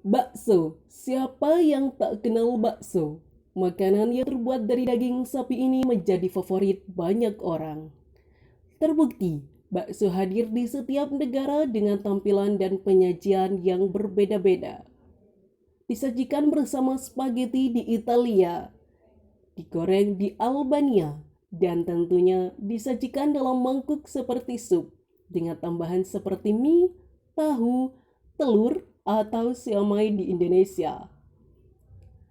Bakso, siapa yang tak kenal bakso? Makanan yang terbuat dari daging sapi ini menjadi favorit banyak orang. Terbukti, bakso hadir di setiap negara dengan tampilan dan penyajian yang berbeda-beda. Disajikan bersama spaghetti di Italia, digoreng di Albania, dan tentunya disajikan dalam mangkuk seperti sup dengan tambahan seperti mie, tahu, telur, atau siomay di Indonesia.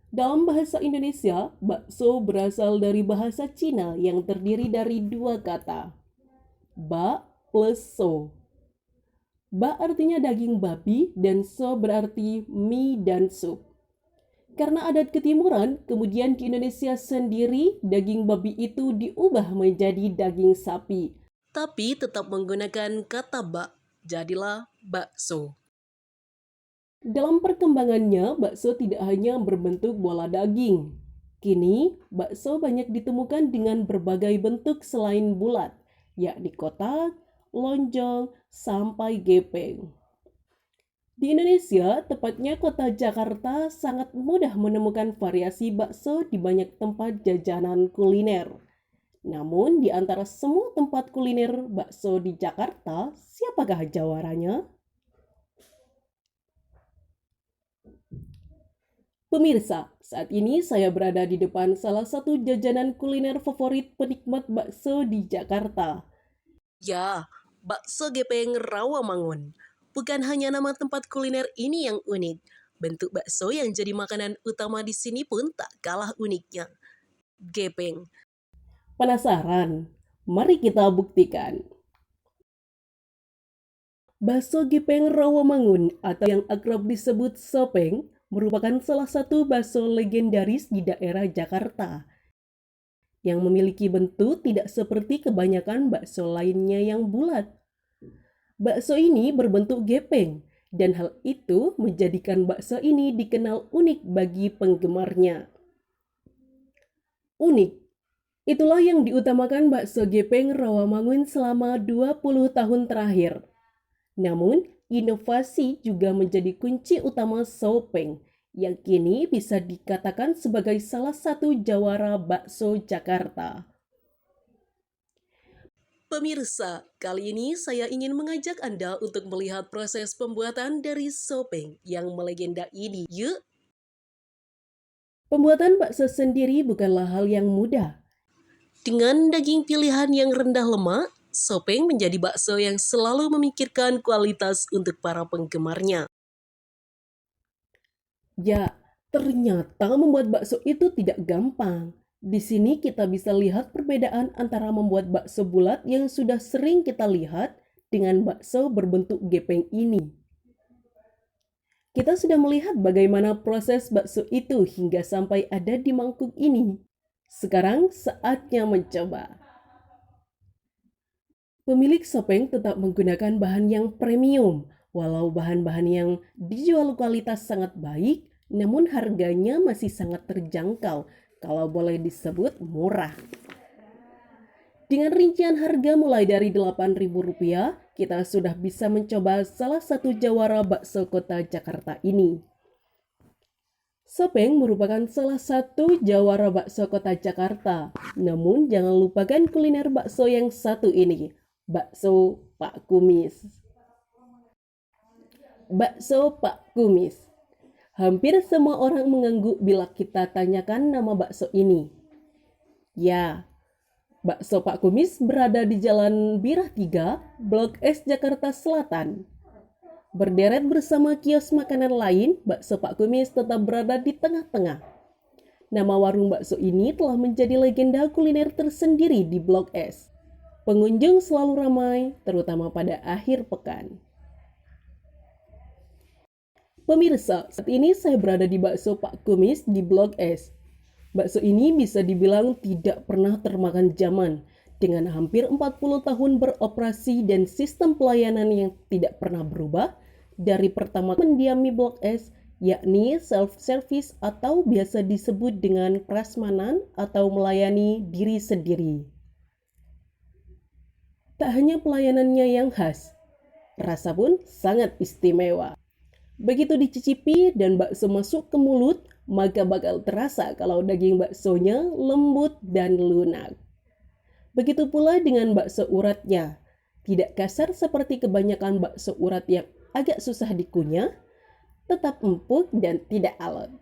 Dalam bahasa Indonesia, bakso berasal dari bahasa Cina yang terdiri dari dua kata, ba plus so. Ba artinya daging babi dan so berarti mie dan sup. Karena adat ketimuran, kemudian di Indonesia sendiri daging babi itu diubah menjadi daging sapi. Tapi tetap menggunakan kata bak, jadilah bakso. Dalam perkembangannya, bakso tidak hanya berbentuk bola daging. Kini, bakso banyak ditemukan dengan berbagai bentuk selain bulat, yakni kotak, lonjong, sampai gepeng. Di Indonesia, tepatnya kota Jakarta, sangat mudah menemukan variasi bakso di banyak tempat jajanan kuliner. Namun, di antara semua tempat kuliner bakso di Jakarta, siapakah jawarannya? Pemirsa, saat ini saya berada di depan salah satu jajanan kuliner favorit penikmat bakso di Jakarta. Ya, bakso gepeng Rawamangun. Bukan hanya nama tempat kuliner ini yang unik, bentuk bakso yang jadi makanan utama di sini pun tak kalah uniknya. Gepeng. Penasaran? Mari kita buktikan. Bakso gepeng Rawamangun atau yang akrab disebut sopeng merupakan salah satu bakso legendaris di daerah Jakarta yang memiliki bentuk tidak seperti kebanyakan bakso lainnya yang bulat. Bakso ini berbentuk gepeng, dan hal itu menjadikan bakso ini dikenal unik bagi penggemarnya. Unik, itulah yang diutamakan bakso gepeng Rawamangun selama 20 tahun terakhir. Namun, inovasi juga menjadi kunci utama Sopeng, yang kini bisa dikatakan sebagai salah satu jawara bakso Jakarta. Pemirsa, kali ini saya ingin mengajak Anda untuk melihat proses pembuatan dari sopeng yang melegenda ini. Yuk! Pembuatan bakso sendiri bukanlah hal yang mudah. Dengan daging pilihan yang rendah lemak, sopeng menjadi bakso yang selalu memikirkan kualitas untuk para penggemarnya. Ya, ternyata membuat bakso itu tidak gampang. Di sini kita bisa lihat perbedaan antara membuat bakso bulat yang sudah sering kita lihat dengan bakso berbentuk gepeng ini. Kita sudah melihat bagaimana proses bakso itu hingga sampai ada di mangkuk ini. Sekarang saatnya mencoba. Pemilik sopeng tetap menggunakan bahan yang premium, walau bahan-bahan yang dijual kualitas sangat baik, namun harganya masih sangat terjangkau, kalau boleh disebut murah. Dengan rincian harga mulai dari Rp8.000, kita sudah bisa mencoba salah satu jawara bakso kota Jakarta ini. Sopeng merupakan salah satu jawara bakso kota Jakarta. Namun jangan lupakan kuliner bakso yang satu ini, bakso Pak Kumis. Bakso Pak Kumis. Hampir semua orang mengangguk bila kita tanyakan nama bakso ini. Ya, bakso Pak Kumis berada di Jalan Birah 3, Blok S, Jakarta Selatan. Berderet bersama kios makanan lain, bakso Pak Kumis tetap berada di tengah-tengah. Nama warung bakso ini telah menjadi legenda kuliner tersendiri di Blok S. Pengunjung selalu ramai, terutama pada akhir pekan. Pemirsa, saat ini saya berada di bakso Pak Kumis di Blok S. Bakso ini bisa dibilang tidak pernah termakan zaman, dengan hampir 40 tahun beroperasi dan sistem pelayanan yang tidak pernah berubah dari pertama mendiami Blok S, yakni self-service atau biasa disebut dengan prasmanan atau melayani diri sendiri. Tak hanya pelayanannya yang khas, rasa pun sangat istimewa. Begitu dicicipi dan bakso masuk ke mulut, maka bakal terasa kalau daging baksonya lembut dan lunak. Begitu pula dengan bakso uratnya. Tidak kasar seperti kebanyakan bakso urat yang agak susah dikunyah, tetap empuk dan tidak alot.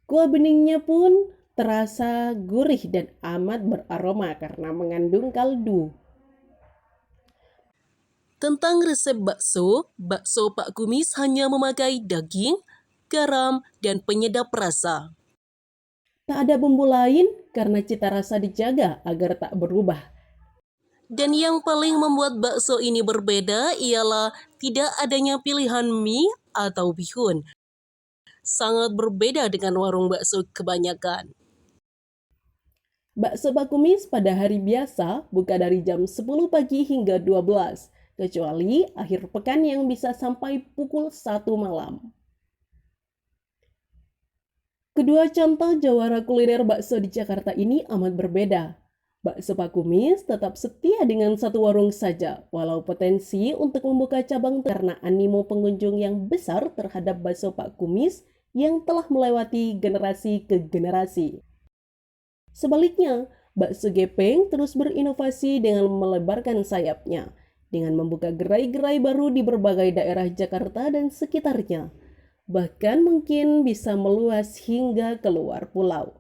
Kuah beningnya pun terasa gurih dan amat beraroma karena mengandung kaldu. Tentang resep bakso, bakso Pak Kumis hanya memakai daging, garam, dan penyedap rasa. Tak ada bumbu lain karena cita rasa dijaga agar tak berubah. Dan yang paling membuat bakso ini berbeda ialah tidak adanya pilihan mie atau bihun. Sangat berbeda dengan warung bakso kebanyakan. Bakso Pak Kumis pada hari biasa buka dari jam 10 pagi hingga 12, kecuali akhir pekan yang bisa sampai pukul 1 malam. Kedua contoh jawara kuliner bakso di Jakarta ini amat berbeda. Bakso Pak Kumis tetap setia dengan satu warung saja, walau potensi untuk membuka cabang karena animo pengunjung yang besar terhadap bakso Pak Kumis yang telah melewati generasi ke generasi. Sebaliknya, bakso gepeng terus berinovasi dengan melebarkan sayapnya, dengan membuka gerai-gerai baru di berbagai daerah Jakarta dan sekitarnya. Bahkan mungkin bisa meluas hingga keluar pulau.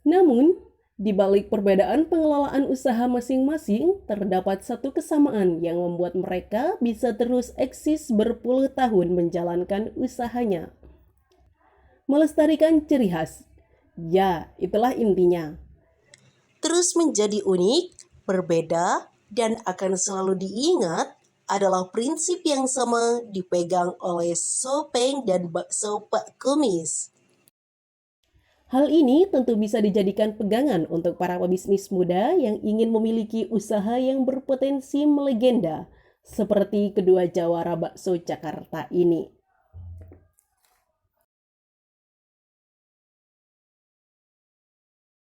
Namun, di balik perbedaan pengelolaan usaha masing-masing, terdapat satu kesamaan yang membuat mereka bisa terus eksis berpuluh tahun menjalankan usahanya. Melestarikan ciri khas. Ya, itulah intinya. Terus menjadi unik, berbeda, dan akan selalu diingat adalah prinsip yang sama dipegang oleh Sopeng dan bakso Pak Kumis. Hal ini tentu bisa dijadikan pegangan untuk para pebisnis muda yang ingin memiliki usaha yang berpotensi melegenda, seperti kedua jawara bakso Jakarta ini.